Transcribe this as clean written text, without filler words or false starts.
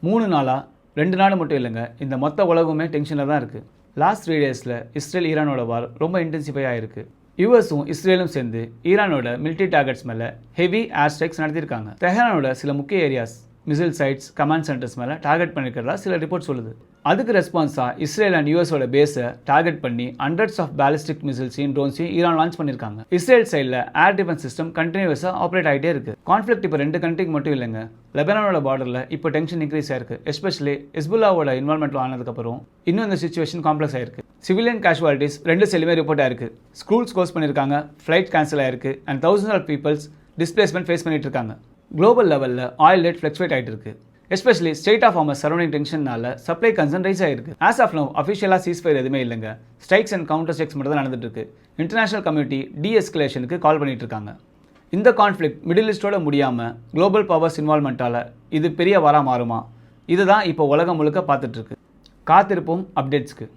3 நாளா 2 நாடு மட்டும் இல்லைங்க, இந்த மொத்த உலகமே டென்ஷனில் தான் இருக்குது. லாஸ்ட் 3 டேஸில் இஸ்ரேல் ஈரானோட வார் ரொம்ப இன்டென்சிஃபை ஆகிருக்கு. யூஎஸும் இஸ்ரேலும் சேர்ந்து ஈரானோட மிலிட்டரி டார்கெட்ஸ் மேலே ஹெவி ஏர் ஸ்ட்ரைக்ஸ் நடத்தியிருக்காங்க. தெஹரானோட சில முக்கிய areas, missile sites, command centres மேலே டார்கெட் பண்ணியிருக்கிறதா சில ரிப்போர்ட் சொல்லுது. அதுக்கு ரெஸ்பான்ஸாக இஸ்ரேல் அண்ட் யூஎஸோட பேஸை டார்கெட் பண்ணி ஹண்ட்ரட்ஸ் ஆஃப் பேலிஸ்டிக் மிசைல்ஸையும் ட்ரோன்ஸையும் ஈரான் லான்ச் பண்ணியிருக்காங்க. இஸ்ரேல் சைடில் ஏர் டிஃபென்ஸ் சிஸ்டம் கண்டினியூஸாக ஆப்ரேட் ஆகிட்டே இருக்குது. கான்ஃப்ளிக்ட் இப்போ 2 கண்ட்ரிக்கு மட்டும் இல்லைங்க, லெபனானோட பார்டரில் இப்போ டென்ஷன் இன்க்ரீஸ் ஆயிருக்கு. எஸ்பெஷலி ஹிஸ்புல்லாவோட இன்வால்மெண்ட் ஆனதுக்கப்புறம் இன்னும் இந்த சிச்சுவேஷன் காம்ப்ளெக்ஸ் ஆயிருக்கு. சிவிலியன் கேஷுவாலிட்டிஸ் 2 சைடுமே ரிப்போர்ட் ஆயிருக்கு. ஸ்கூல்ஸ் க்ளோஸ் பண்ணியிருக்காங்க, ஃப்ளைட் கேன்சல் ஆயிருக்கு and thousands of peoples displacement face பண்ணிட்டு இருக்காங்க. குளோபல் லெவலில் ஆயில் ரேட் ஃப்ளக்சுவேட் ஆகிட்டு இருக்கு. Especially state of Hormuz surrounding டென்ஷனால சப்ளை கன்சர்ன் ரைஸ் ஆயிருக்கு. ஆஸ் ஆஃப் நவ் அஃபிஷியலாக சீஸ்ஃபயர் எதுவுமே இல்லைங்க. ஸ்ட்ரைக்ஸ் அண்ட் கவுண்டர் ஸ்ட்ரைக்ஸ் மட்டும் தான் நடந்துட்டு இருக்கு. இன்டர்நேஷனல் கம்யூனிட்டி டீஎஸ்கலேஷனுக்கு கால் பண்ணிட்டு இருக்காங்க. இந்த கான்ஃப்ளிக்ட் மிடில் ஈஸ்டோட முடியாமல் குளோபல் பவர்ஸ் இன்வால்மெண்ட்டால் இது பெரிய வாரா மாறுமா? இதுதான் இப்போ உலகம் முழுக்க பார்த்துட்டு இருக்கு. காத்திருப்போம் அப்டேட்ஸ்க்கு.